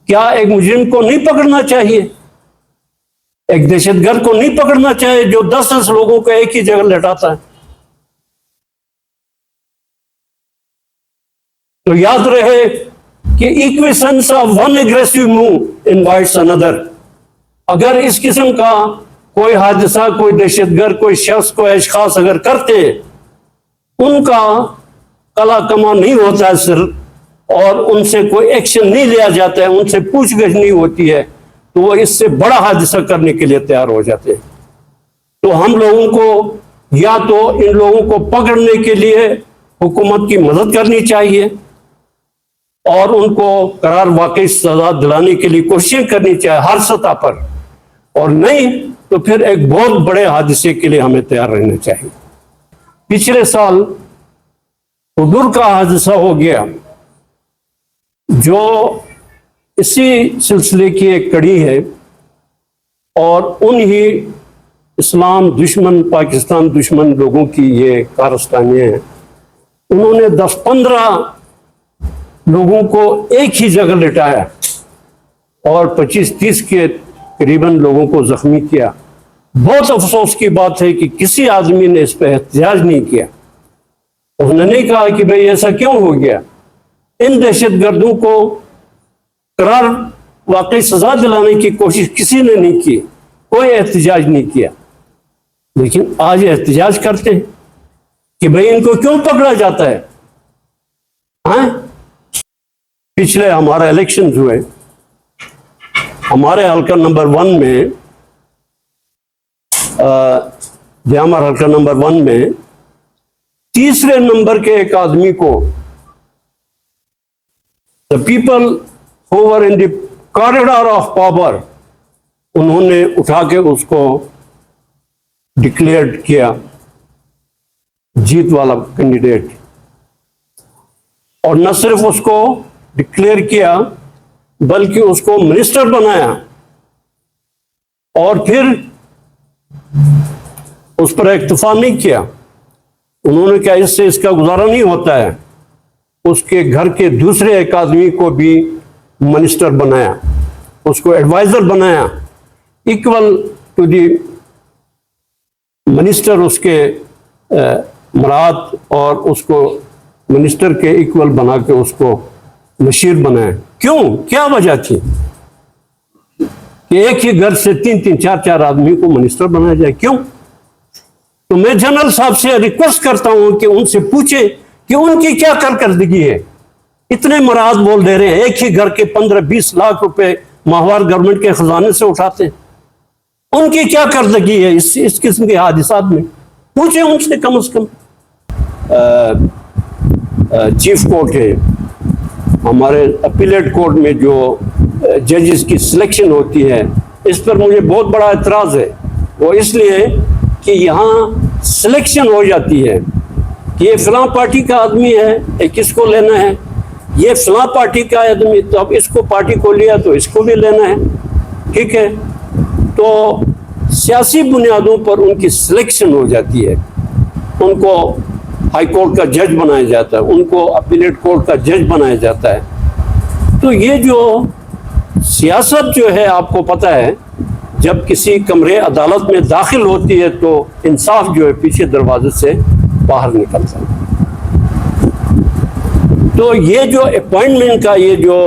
کیا ایک مجرم کو نہیں پکڑنا چاہیے؟ ایک دہشت گرد کو نہیں پکڑنا چاہیے جو 10 لوگوں کو ایک ہی جگہ لٹاتا ہے؟ تو یاد رہے کہ acquiescence of one aggressive move invites another. اگر اس قسم کا کوئی حادثہ، کوئی دہشت گرد، کوئی شخص، کوئی اشخاص اگر کرتے، ان کا کلا کما نہیں ہوتا ہے سر، اور ان سے کوئی ایکشن نہیں لیا جاتا ہے، ان سے پوچھ گچھ نہیں ہوتی ہے، تو وہ اس سے بڑا حادثہ کرنے کے لیے تیار ہو جاتے ہیں. تو ہم لوگوں کو یا تو ان لوگوں کو پکڑنے کے لیے حکومت کی مدد کرنی چاہیے اور ان کو قرار واقعی سزا دلانے کے لیے کوششیں کرنی چاہیے ہر سطح پر، اور نہیں تو پھر ایک بہت بڑے حادثے کے لیے ہمیں تیار رہنا چاہیے. پچھلے سال حضور کا حادثہ ہو گیا، جو اسی سلسلے کی ایک کڑی ہے، اور انہی اسلام دشمن، پاکستان دشمن لوگوں کی یہ کارستانیاں ہیں. انہوں نے 10-15 لوگوں کو ایک ہی جگہ لٹایا اور 25-30 کے قریباً لوگوں کو زخمی کیا. بہت افسوس کی بات ہے کہ کسی آدمی نے اس پہ احتجاج نہیں کیا. انہوں نے نہیں کہا کہ بھئی ایسا کیوں ہو گیا. ان دہشت گردوں کو قرار واقعی سزا دلانے کی کوشش کسی نے نہیں کی، کوئی احتجاج نہیں کیا. لیکن آج احتجاج کرتے ہیں کہ بھئی ان کو کیوں پکڑا جاتا ہے. پچھلے ہمارا الیکشن ہوئے، ہمارے حلقہ نمبر 1 میں دیامر حلقہ نمبر 1 میں تیسرے نمبر کے ایک آدمی کو the people who were in the corridor of power، انہوں نے اٹھا کے اس کو ڈکلیئر کیا جیت والا کینڈیڈیٹ. اور نہ صرف اس کو ڈکلیئر کیا بلکہ اس کو منسٹر بنایا، اور پھر اس پر اکتفا نہیں کیا. انہوں نے کہا اس سے اس کا گزارا نہیں ہوتا ہے، اس کے گھر کے دوسرے ایک آدمی کو بھی منسٹر بنایا، اس کو ایڈوائزر بنایا، ایکول ٹو دی منسٹر اس کے مراد، اور اس کو منسٹر کے ایکول بنا کے اس کو مشیر بنایا. کیوں؟ کیا وجہ تھی کہ ایک ہی گھر سے 3-3 4-4 آدمی کو منسٹر بنایا جائے؟ کیوں؟ تو میں جنرل صاحب سے ریکویسٹ کرتا ہوں کہ ان سے پوچھیں کہ ان کی کیا کارکردگی ہے. اتنے مراد بول دے رہے ہیں، ایک ہی گھر کے 15-20 لاکھ روپے ماہوار گورنمنٹ کے خزانے سے اٹھاتے ہیں. ان کی کیا کارکردگی ہے اس قسم کے حادثات میں؟ پوچھیں ان سے کم از کم. چیف کورٹ ہے، ہمارے اپیلیٹ کورٹ میں جو ججز کی سلیکشن ہوتی ہے، اس پر مجھے بہت بڑا اعتراض ہے. وہ اس لیے کہ یہاں سلیکشن ہو جاتی ہے، یہ فلاں پارٹی کا آدمی ہے، ایک اس کو لینا ہے، یہ فلاں پارٹی کا آدمی، تو اب اس کو پارٹی کو لیا تو اس کو بھی لینا ہے. ٹھیک ہے، تو سیاسی بنیادوں پر ان کی سلیکشن ہو جاتی ہے. ان کو ہائی کورٹ کا جج بنایا جاتا ہے، ان کو اپیلیٹ کورٹ کا جج بنایا جاتا ہے. تو یہ جو سیاست جو ہے، آپ کو پتہ ہے، جب کسی کمرے عدالت میں داخل ہوتی ہے تو انصاف جو ہے پیچھے دروازے سے باہر نکلتا ہے. تو یہ جو اپوائنٹمنٹ کا یہ جو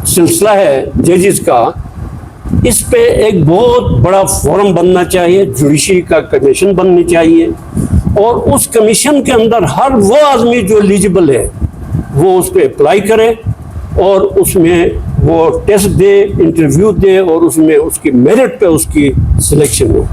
سلسلہ ہے ججز کا، اس پہ ایک بہت بڑا فورم بننا چاہیے، جوڈیشری کا کمیشن بننی چاہیے، اور اس کمیشن کے اندر ہر وہ آدمی جو ایلیجبل ہے وہ اس پہ اپلائی کرے، اور اس میں وہ ٹیسٹ دے، انٹرویو دے، اور اس میں اس کی میرٹ پہ اس کی سلیکشن ہو.